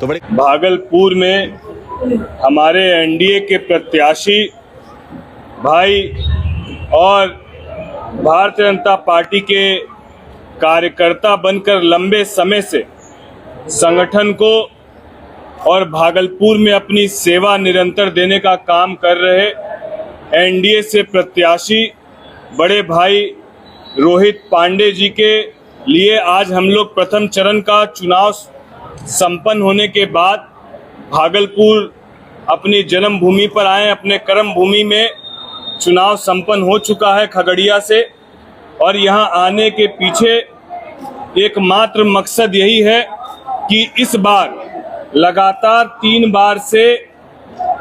तो बड़े भागलपुर में हमारे एनडीए के प्रत्याशी भाई और भारतीय जनता पार्टी के कार्यकर्ता बनकर लंबे समय से संगठन को और भागलपुर में अपनी सेवा निरंतर देने का काम कर रहे एनडीए से प्रत्याशी बड़े भाई रोहित पांडे जी के लिए आज हम लोग प्रथम चरण का चुनाव संपन्न होने के बाद भागलपुर अपनी जन्मभूमि पर आए। अपने कर्म भूमि में चुनाव संपन्न हो चुका है खगड़िया से, और यहाँ आने के पीछे एकमात्र मकसद यही है कि इस बार लगातार 3 बार से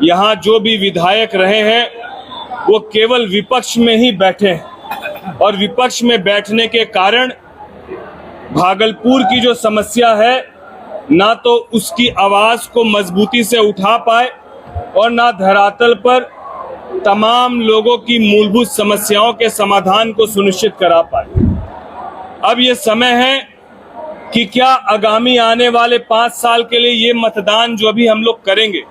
यहाँ जो भी विधायक रहे हैं वो केवल विपक्ष में ही बैठे हैं, और विपक्ष में बैठने के कारण भागलपुर की जो समस्या है ना तो उसकी आवाज को मजबूती से उठा पाए और ना धरातल पर तमाम लोगों की मूलभूत समस्याओं के समाधान को सुनिश्चित करा पाए। अब ये समय है कि क्या आगामी आने वाले 5 साल के लिए ये मतदान जो अभी हम लोग करेंगे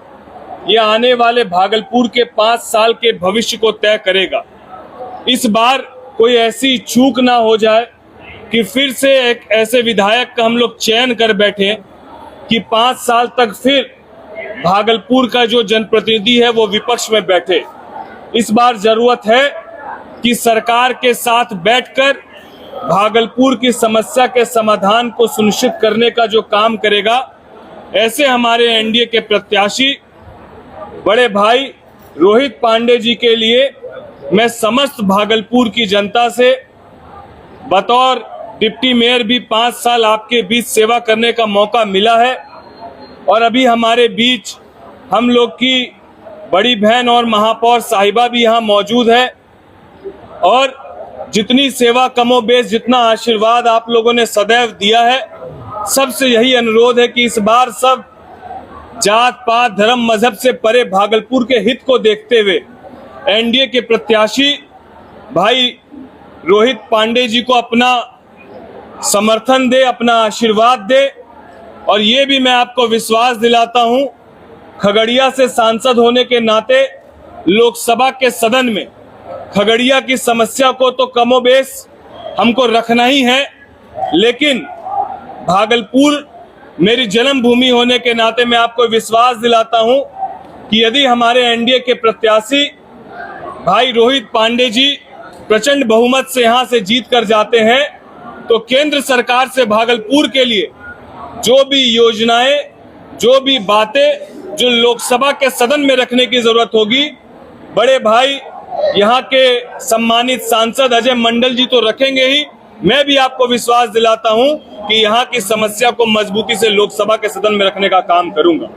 ये आने वाले भागलपुर के 5 साल के भविष्य को तय करेगा। इस बार कोई ऐसी चूक ना हो जाए कि फिर से एक ऐसे विधायक का हम लोग चयन कर बैठे कि 5 साल तक फिर भागलपुर का जो जनप्रतिनिधि है वो विपक्ष में बैठे। इस बार जरूरत है कि सरकार के साथ बैठकर भागलपुर की समस्या के समाधान को सुनिश्चित करने का जो काम करेगा, ऐसे हमारे एनडीए के प्रत्याशी बड़े भाई रोहित पांडे जी के लिए मैं समस्त भागलपुर की जनता से बतौर डिप्टी मेयर भी 5 साल आपके बीच सेवा करने का मौका मिला है, और अभी हमारे बीच हम लोग की बड़ी बहन और महापौर साहिबा भी यहाँ मौजूद है, और जितनी सेवा कमोबेश जितना आशीर्वाद आप लोगों ने सदैव दिया है, सबसे यही अनुरोध है कि इस बार सब जात पात धर्म मजहब से परे भागलपुर के हित को देखते हुए एनडीए के प्रत्याशी भाई रोहित पांडे जी को अपना समर्थन दे, अपना आशीर्वाद दे। और ये भी मैं आपको विश्वास दिलाता हूं, खगड़िया से सांसद होने के नाते लोकसभा के सदन में खगड़िया की समस्या को तो कमोबेश हमको रखना ही है, लेकिन भागलपुर मेरी जन्मभूमि होने के नाते मैं आपको विश्वास दिलाता हूं कि यदि हमारे एनडीए के प्रत्याशी भाई रोहित पांडे जी प्रचंड बहुमत से यहां से जीत कर जाते हैं तो केंद्र सरकार से भागलपुर के लिए जो भी योजनाएं, जो भी बातें जो लोकसभा के सदन में रखने की जरूरत होगी, बड़े भाई यहाँ के सम्मानित सांसद अजय मंडल जी तो रखेंगे ही। मैं भी आपको विश्वास दिलाता हूं कि यहाँ की समस्या को मजबूती से लोकसभा के सदन में रखने का काम करूंगा।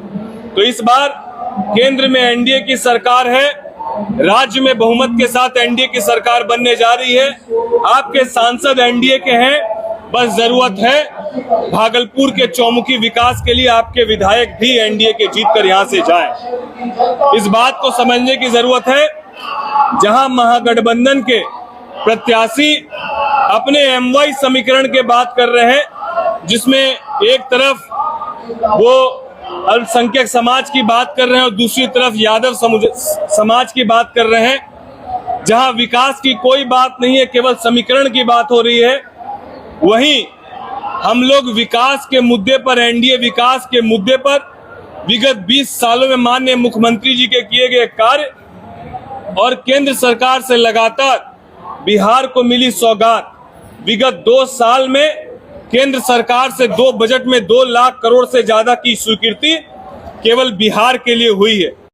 तो इस बार केंद्र में एनडीए की सरकार है, राज्य में बहुमत के साथ एनडीए की सरकार बनने जा रही है। आपके सांसद एनडीए के हैं, बस जरूरत है भागलपुर के चौमुखी विकास के लिए आपके विधायक भी एनडीए के जीत कर यहाँ से जाएं। इस बात को समझने की जरूरत है, जहां महागठबंधन के प्रत्याशी अपने एमवाई समीकरण के बात कर रहे हैं, जिसमें एक तरफ वो अल्पसंख्यक समाज की बात कर रहे हैं और दूसरी तरफ यादव समाज की बात कर रहे हैं, जहां विकास की कोई बात नहीं है, केवल समीकरण की बात हो रही है, वहीं हम लोग विकास के मुद्दे पर, एनडीए विकास के मुद्दे पर विगत 20 सालों में माननीय मुख्यमंत्री जी के किए गए कार्य और केंद्र सरकार से लगातार बिहार को मिली सौगात, विगत 2 साल में केंद्र सरकार से 2 बजट में 2 लाख करोड़ से ज्यादा की स्वीकृति केवल बिहार के लिए हुई है।